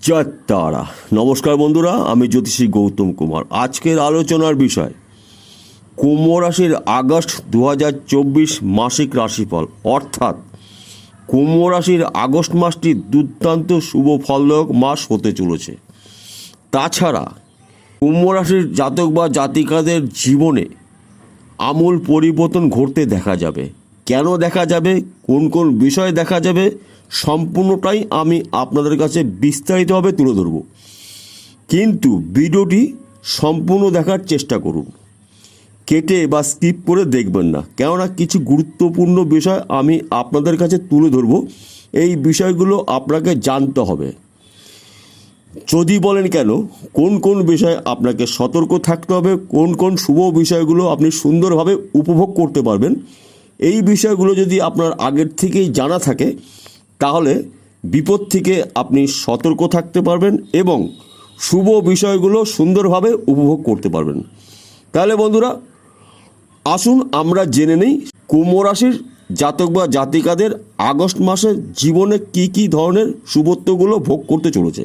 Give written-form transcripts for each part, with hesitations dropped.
জয় তারা। নমস্কার বন্ধুরা, আমি জ্যোতিষী গৌতম কুমার। আজকের আলোচনার বিষয় কুম্ভ রাশির আগস্ট 2024 মাসিক রাশিফল, অর্থাৎ কুম্ভ রাশির আগস্ট মাসটি দুর্দান্ত শুভ ফলদায়ক মাস হতে চলেছে। তাছাড়া কুম্ভ রাশির জাতক বা জাতিকাদের জীবনে আমূল পরিবর্তন ঘটতে দেখা যাবে। কেন দেখা যাবে, কোন কোন বিষয়ে দেখা যাবে, সম্পূর্ণটাই আমি আপনাদের কাছে বিস্তারিতভাবে তুলে ধরব। কিন্তু ভিডিওটি সম্পূর্ণ দেখার চেষ্টা করুন, কেটে বা স্কিপ করে দেখবেন না। কেননা কিছু গুরুত্বপূর্ণ বিষয় আমি আপনাদের কাছে তুলে ধরব, এই বিষয়গুলো আপনাকে জানতে হবে। যদি বলেন কেন, কোন কোন বিষয়ে আপনাকে সতর্ক থাকতে হবে, কোন কোন শুভ বিষয়গুলো আপনি সুন্দরভাবে উপভোগ করতে পারবেন, এই বিষয়গুলো যদি আপনার আগের থেকেই জানা থাকে তাহলে বিপদ থেকে আপনি সতর্ক থাকতে পারবেন এবং শুভ বিষয়গুলো সুন্দরভাবে উপভোগ করতে পারবেন। তাহলে বন্ধুরা, আসুন আমরা জেনে নেই কুম্ভ রাশির জাতক বা জাতিকাদের আগস্ট মাসের জীবনে কি কি ধরনের শুভত্বগুলো ভোগ করতে চলেছে।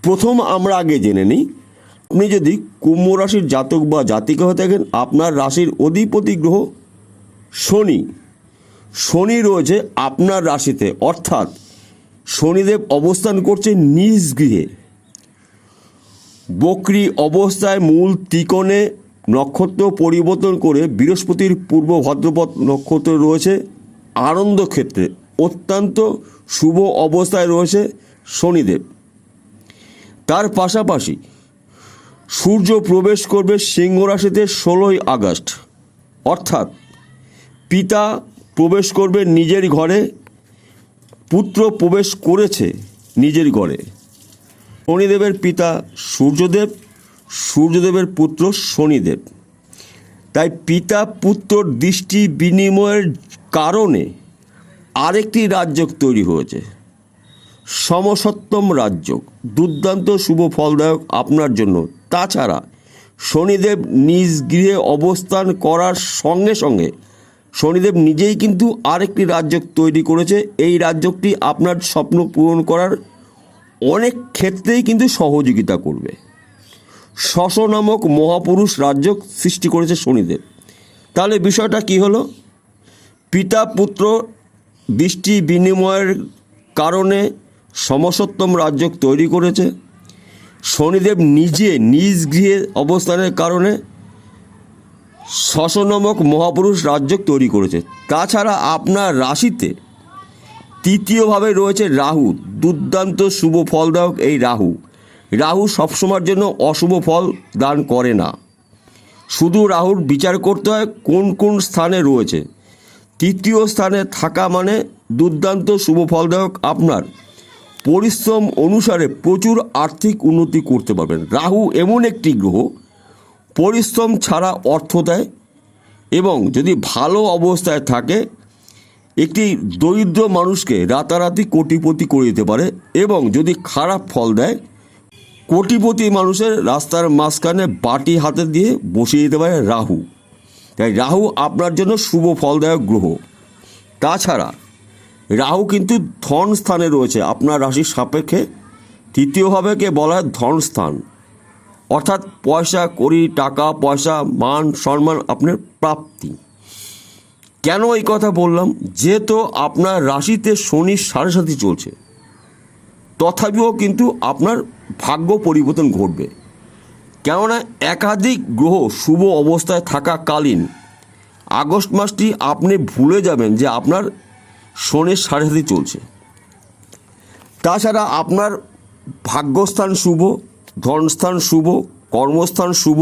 প্রথম আমরা আগে জেনে নিই, আপনি যদি কুম্ভ রাশির জাতক বা জাতিকা হয়ে থাকেন, আপনার রাশির অধিপতি গ্রহ শনি রয়েছে আপনার রাশিতে, অর্থাৎ শনিদেব অবস্থান করছে নিজ গৃহে। বক্রী অবস্থায় মূল ত্রিকোণে নক্ষত্র পরিবর্তন করে বৃহস্পতির পূর্ব ভাদ্রপদ নক্ষত্র রয়েছে আনন্দ ক্ষেত্রে। অত্যন্ত শুভ অবস্থায় রয়েছে শনিদেব। তার পাশাপাশি সূর্য প্রবেশ করবে সিংহ রাশিতে 16ই আগস্ট, অর্থাৎ পিতা প্রবেশ করবে নিজের ঘরে, পুত্র প্রবেশ করেছে নিজের ঘরে। শনিদেবের পিতা সূর্যদেব, সূর্যদেবের পুত্র শনিদেব। তাই পিতা পুত্রর দৃষ্টি বিনিময়ের কারণে আরেকটি রাজযোগ তৈরি হয়েছে, সমসপ্তম রাজযোগ। দুর্দান্ত শুভ ফলদায়ক আপনার জন্য। তাছাড়া শনিদেব নিজ গৃহে অবস্থান করার সঙ্গে সঙ্গে শনিদেব নিজেই কিন্তু আরেকটি রাজযোগ তৈরি করেছে। এই রাজযোগটি আপনার স্বপ্ন পূরণ করার অনেক ক্ষেত্রেই কিন্তু সহযোগিতা করবে। শশ নামক মহাপুরুষ রাজযোগ সৃষ্টি করেছে শনিদেব। তাহলে বিষয়টা কি হলো, পিতা পুত্র দৃষ্টি বিনিময়ের কারণে সমসপ্তম রাজযোগ তৈরি করেছে। শনিদেব নিজে নিজ গৃহে অবস্থানের কারণে শশ নামক মহাপুরুষ রাজযোগ তৈরি করেছে। তাছাড়া আপনার রাশিতে তৃতীয়ভাবে রয়েছে রাহু। দুর্দান্ত শুভ ফলদায়ক এই রাহু সবসময়ের জন্য অশুভ ফল দান করে না। শুধু রাহুর বিচার করতে হয় কোন কোন স্থানে রয়েছে। তৃতীয় স্থানে থাকা মানে দুর্দান্ত শুভ ফলদায়ক। আপনার পরিশ্রম অনুসারে প্রচুর আর্থিক উন্নতি করতে পারবেন। রাহু এমন একটি গ্রহ, পরিশ্রম ছাড়া অর্থ দেয় এবং যদি ভালো অবস্থায় থাকে একটি দরিদ্র মানুষকে রাতারাতি কোটিপতি করে দিতে পারে, এবং যদি খারাপ ফল দেয় কোটিপতি মানুষের রাস্তার মাঝখানে বাটি হাতে দিয়ে বসিয়ে দিতে পারে রাহু। তাই রাহু আপনার জন্য শুভ ফলদায়ক গ্রহ। তাছাড়া রাহু কিন্তু ধন স্থানে রয়েছে আপনার রাশির সাপেক্ষে। তৃতীয়ভাবেকে বলা হয় ধন স্থান, অর্থাৎ পয়সা কড়ি, টাকা পয়সা, মান সম্মান আপনার প্রাপ্তি। কেন এই কথা বললাম, যেহেতু আপনার রাশিতে শনির 7.5 চলছে, তথাপিও কিন্তু আপনার ভাগ্য পরিবর্তন ঘটবে। কেননা একাধিক গ্রহ শুভ অবস্থায় থাকাকালীন আগস্ট মাসটি আপনি ভুলে যাবেন যে আপনার শনির 7.5 চলছে। তাছাড়া আপনার ভাগ্যস্থান শুভ, ধনস্থান শুভ, কর্মস্থান শুভ,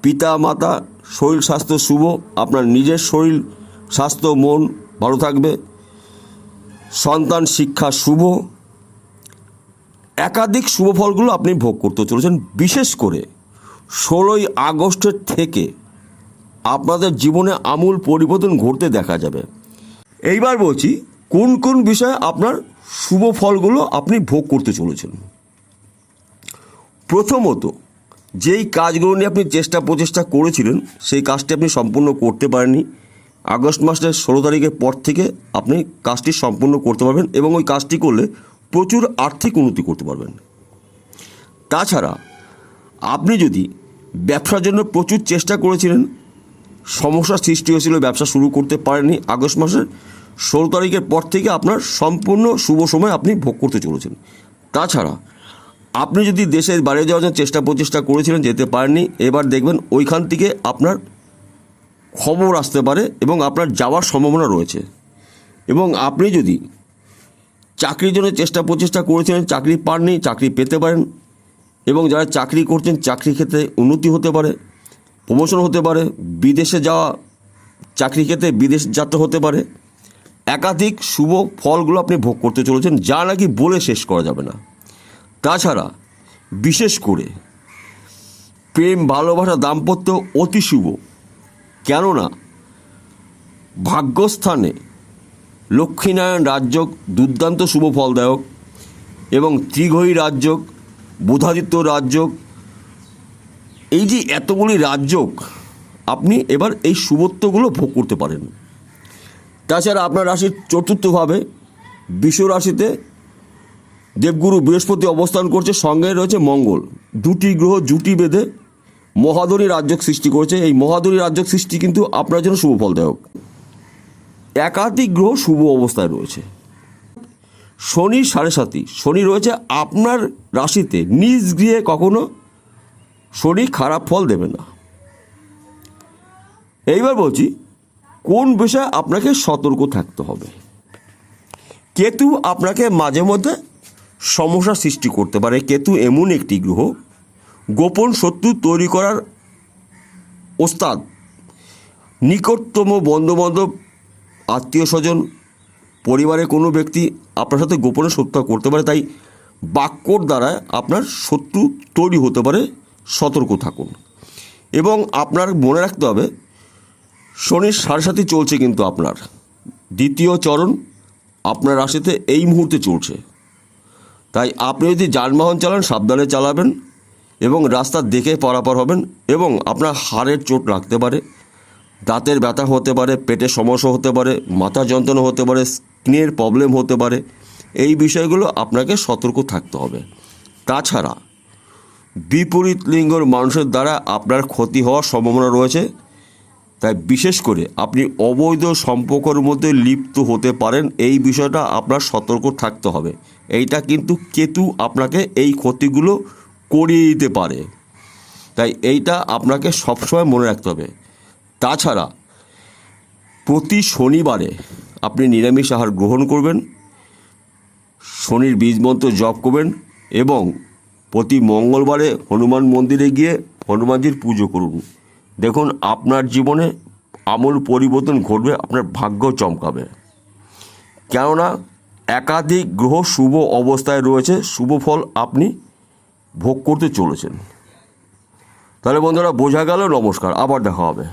পিতা মাতা শরীর স্বাস্থ্য শুভ, আপনার নিজের শরীর স্বাস্থ্য মন ভালো থাকবে, সন্তান শিক্ষা শুভ। একাধিক শুভ ফলগুলো আপনি ভোগ করতে চলেছেন। বিশেষ করে 16ই আগস্টের থেকে আপনাদের জীবনে আমূল পরিবর্তন ঘটতে দেখা যাবে। এইবার বলছি কোন কোন বিষয়ে আপনার শুভ ফলগুলো আপনি ভোগ করতে চলেছেন। প্রথমত, যেই কাজগুলো নিয়ে আপনি প্রচেষ্টা করেছিলেন সেই কাজটি আপনি সম্পূর্ণ করতে পারেননি, আগস্ট মাসের 16 তারিখের পর থেকে আপনি কাজটি সম্পূর্ণ করতে পারবেন এবং ওই কাজটি করলে প্রচুর আর্থিক উন্নতি করতে পারবেন। তাছাড়া আপনি যদি ব্যবসার জন্য প্রচুর চেষ্টা করেছিলেন, সমস্যার সৃষ্টি হয়েছিল, ব্যবসা শুরু করতে পারেননি, আগস্ট মাসের 16 তারিখের পর থেকে আপনার সম্পূর্ণ শুভ সময় আপনি ভোগ করতে চলেছেন। তাছাড়া আপনি যদি দেশের বাইরে যাওয়ার জন্য প্রচেষ্টা করেছিলেন, যেতে পারেননি, এবার দেখবেন ওইখান থেকে আপনার খবর আসতে পারে এবং আপনার যাওয়ার সম্ভাবনা রয়েছে। এবং আপনি যদি চাকরির জন্য প্রচেষ্টা করেছিলেন, চাকরি পাননি, চাকরি পেতে পারেন। এবং যারা চাকরি করছেন, চাকরির ক্ষেত্রে উন্নতি হতে পারে, প্রমোশন হতে পারে, বিদেশে যাওয়া, চাকরির ক্ষেত্রে বিদেশ যাত্রা হতে পারে। একাধিক শুভ ফলগুলো আপনি ভোগ করতে চলেছেন, যা নাকি বলে শেষ করা যাবে না। তাছাড়া বিশেষ করে প্রেম, ভালোবাসা, দাম্পত্য অতি শুভ। কেননা ভাগ্যস্থানে লক্ষ্মীনারায়ণ রাজযোগ দুর্দান্ত শুভ ফলদায়ক এবং ত্রিগ্রহী রাজযোগ, বুধাদিত্য রাজযোগ, এই যে এতগুলি রাজযোগ, আপনি এবার এই শুভত্বগুলো ভোগ করতে পারেন। তাছাড়া আপনার রাশির চতুর্থভাবে বৃষ রাশিতে দেবগুরু বৃহস্পতি অবস্থান করছে, সঙ্গে রয়েছে মঙ্গল। দুটি গ্রহ জুটি বেঁধে মহাদনী রাজযোগ সৃষ্টি করেছে। এই মহাদনী রাজযোগ সৃষ্টি কিন্তু আপনার জন্য শুভ ফলদায়ক। একাধিক গ্রহ শুভ অবস্থায় রয়েছে। শনির 7.5, শনি রয়েছে আপনার রাশিতে, নিজ গৃহে কখনো শনি খারাপ ফল দেবে না। এইবার বলছি কোন বিষয়ে আপনাকে সতর্ক থাকতে হবে। কেতু আপনাকে মাঝে মধ্যে সমস্যার সৃষ্টি করতে পারে। কেতু এমন একটি গ্রহ, গোপন শত্রু তৈরি করার ওস্তাদ। নিকটতম বন্ধুবান্ধব, আত্মীয় স্বজন, পরিবারের কোনো ব্যক্তি আপনার সাথে গোপনে শত্রুতা করতে পারে। তাই বাক্যর দ্বারা আপনার শত্রু তৈরি হতে পারে, সতর্ক থাকুন। এবং আপনার মনে রাখতে হবে শনির 7.5 চলছে, কিন্তু আপনার দ্বিতীয় চরণ আপনার রাশিতে এই মুহূর্তে চলছে। তাই আপনি যদি যানবাহন চালান সাবধানে চালাবেন এবং রাস্তা দেখে পারাপার হবেন। এবং আপনার হাড়ের চোট লাগতে পারে, দাঁতের ব্যথা হতে পারে, পেটের সমস্যা হতে পারে, মাথা যন্ত্রণা হতে পারে, স্কিনের প্রবলেম হতে পারে। এই বিষয়গুলো আপনাকে সতর্ক থাকতে হবে। তাছাড়া বিপরীত লিঙ্গের মানুষের দ্বারা আপনার ক্ষতি হওয়ার সম্ভাবনা রয়েছে। তাই বিশেষ করে আপনি অবৈধ সম্পর্কের মধ্যে লিপ্ত হতে পারেন, এই বিষয়টা আপনার সতর্ক থাকতে হবে। এইটা কিন্তু কেতু আপনাকে এই ক্ষতিগুলো করিয়ে দিতে পারে, তাই এইটা আপনাকে সবসময় মনে রাখতে হবে। তাছাড়া প্রতি শনিবারে আপনি নিরামিষ আহার গ্রহণ করবেন, শনির বীজ মন্ত্র জপ করবেন এবং প্রতি মঙ্গলবারে হনুমান মন্দিরে গিয়ে হনুমানজির পুজো করুন। দেখুন আপনার জীবনে আমূল পরিবর্তন ঘটবে, আপনার ভাগ্য চমকাবে। কেননা একাধিক গ্রহ শুভ অবস্থায় রয়েছে, শুভ ফল আপনি ভোগ করতে চলেছেন। তাহলে বন্ধুরা বোঝা গেল। নমস্কার, আবার দেখা হবে।